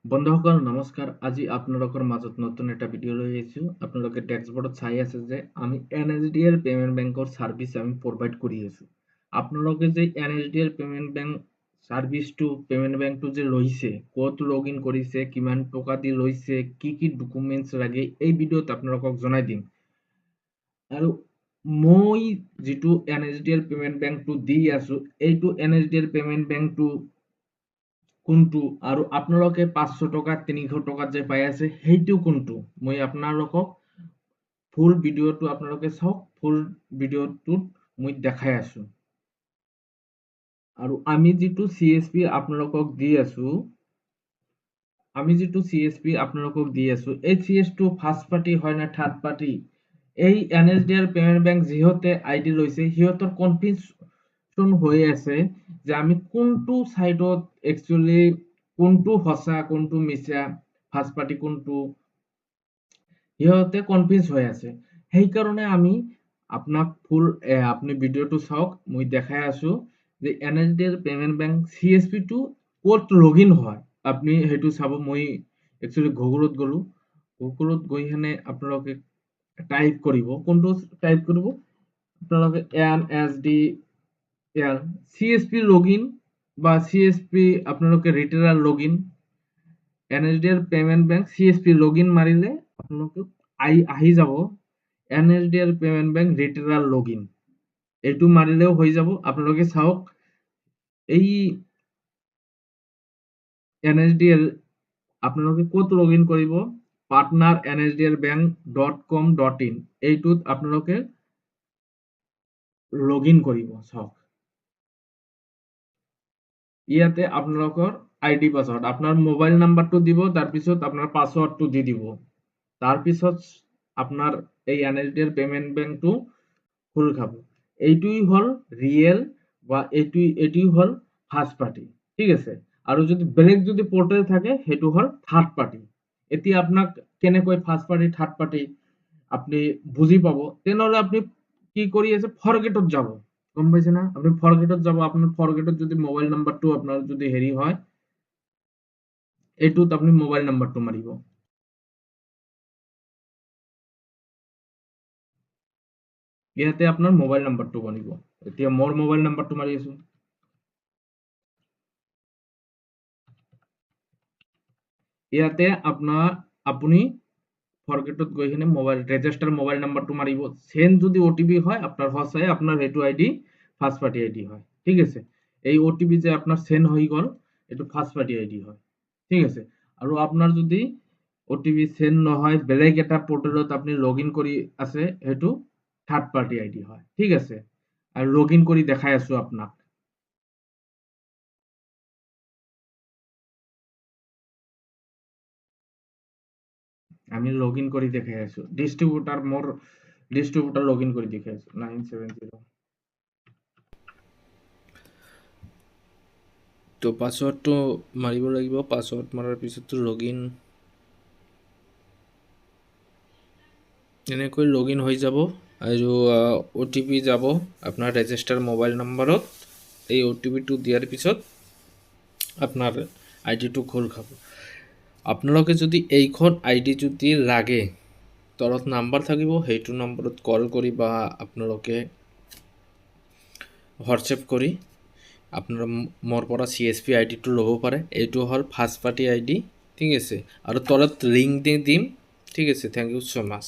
বন্ধুসকল নমস্কাৰ। আজি আপোনালোকৰ মাজত নতুন এটা ভিডিঅ' লৈ আহিছোঁ। আপোনালোকে ডেস্কবৰ্ডত চাই আছে যে আমি NSDL পেমেণ্ট বেংকৰ ছাৰ্ভিচ আমি প্ৰভাইড কৰি আছোঁ। আপোনালোকে যে NSDL পেমেণ্ট বেংক ছাৰ্ভিচটো পেমেণ্ট বেংকটো যে লৈছে, ক'ত লগ ইন কৰিছে, কিমান টকা দি লৈছে, কি ডকুমেণ্টছ লাগে, এই ভিডিঅ'ত আপোনালোকক জনাই দিম। আৰু মই যিটো NSDL পেমেণ্ট বেংকটো দি আছোঁ, এইটো NSDL পেমেণ্ট বেংকটো কোনটো আৰু আপোনালোকে 500 টকা 300 টকাত যে পাই আছে সেইটো কোনটো, মই আপোনালোকক ফুল ভিডিঅ'টো আপোনালোকে চাওক। ফুল ভিডিঅ'টোত মই দেখাই আছোঁ। আৰু আমি যিটো CSP আপোনালোকক দি আছোঁ, এই CSটো ফাৰ্ষ্ট পাৰ্টি হয় না থাৰ্ড পাৰ্টি, এই NSDL পেমেণ্ট বেংক যিহঁতে ID লৈছে সিহঁতৰ কনফিউজন হৈ আছে যে আমি কোনটো সাইডত একচুয়ালি কোনটো সঁচা কোনটো মিছা, ফাৰ্ষ্ট পাৰ্টি কোনটো, সিহঁতে কনফিউজ হৈ আছে। সেইকাৰণে আমি আপোনাক আপুনি ভিডিঅ'টো চাওক, মই দেখাই আছোঁ যে NSDL পেমেণ্ট বেংক CSP-টো ক'ত লগ ইন হয় আপুনি সেইটো চাব। মই একচুয়ালি গুগলত গ'লো, গুগলত গৈ কিনে আপোনালোকে টাইপ কৰিব, কোনটো টাইপ কৰিব আপোনালোকে NSDL CSP লগইন বা CSP আপোনালোকে retailer login, NSDL payment bank CSP login মাৰিলে আপোনালোকে আহি যাব NSDL payment bank retailer login, এইটো মাৰিলেও হৈ যাব। আপোনালোকে চাওক, এই NSDL আপোনালোকে ক'ত লগইন কৰিব, partner@nsdlbank.com.in এইটোত আপোনালোকে লগইন কৰিব। চাওক, ইয়াতে আপোনালোকৰ ID পাছৱৰ্ড, আপোনাৰ মোবাইল নাম্বাৰটো দিব, তাৰপিছত আপোনাৰ পাছৱৰ্ডটো দি দিব। তাৰপিছত আপোনাৰ এই NSDL পেমেণ্ট বেংকটো খোল খাব। এইটোই হল ৰিয়েল বা এইটোই হল ফাৰ্ষ্ট পাৰ্টি, ঠিক আছে। আৰু যদি বেলেগ যদি পোৰ্টেল থাকে সেইটো হল থাৰ্ড পাৰ্টি। এতিয়া আপোনাক কেনেকৈ ফাৰ্ষ্ট পাৰ্টি থাৰ্ড পাৰ্টি আপনি বুজি পাব, তেনেহলে আপনি কি কৰি আছে, ফৰগেটত যাব, গম পাইছে না। আপনি ফৰগেটত যাব, আপনাৰ ফৰগেটত যদি মোবাইল নাম্বাৰটো আপনাৰ যদি হেৰি হয়, এইটোত আপনি মোবাইল নাম্বাৰটো মাৰিব। ইয়াতে আপনাৰ মোবাইল নাম্বাৰটো বনিব। এতিয়া মোৰ মোবাইল নাম্বাৰটো মাৰি আছো। ইয়াতে আপুনি ফৰগেটত গৈ কিনে ৰেজিষ্টাৰ মোবাইল নাম্বাৰটো মাৰিব। সেন যদি OTP হয় আপনার সঁচাই আপনার সেইটো ID ফার্স্ট পার্টি ID হয়, ঠিক আছে। এই OTP যে আপনার সেন্ড হয়ে গেল, এটা ফার্স্ট পার্টি ID হয়, ঠিক আছে। আৰু আপনাৰ যদি OTP সেন্ড নহয়, বেলেগ এটা পোৰ্টালত আপনি লগ ইন কৰি আছে, সেইটো থাৰ্ড পাৰ্টি ID হয়, ঠিক আছে। আৰু লগ ইন কৰি দেখাই আছো আপোনাক। আমি লগ ইন কৰি দেখাই আছো। ডিস্ট্ৰিবিউটাৰ লগ ইন কৰি দেখাই আছো 970। তো পাছৱৰ্ডটো মাৰিব লাগিব। পাছৱৰ্ড মাৰাৰ পিছতো লগ ইন এনেকৈ লগ ইন হৈ যাব। আৰু OTP যাব আপোনাৰ ৰেজিষ্টাৰ মোবাইল নম্বৰত। এই OTPটো দিয়াৰ পিছত আপোনাৰ আইডিটো খোল খাব। আপোনালোকে যদি এইখন আইডি যদি লাগে, তলত নাম্বাৰ থাকিব, সেইটো নম্বৰত কল কৰি বা আপোনালোকে হোৱাটছএপ কৰি আপোনাৰ মোৰ পৰা CSP আইডিটো ল'ব পাৰে। এইটো হ'ল ফাৰ্ষ্ট পাৰ্টি ID, ঠিক আছে। আৰু তলত লিংক দি দিম, ঠিক আছে। থেংক ইউ সো মাচ।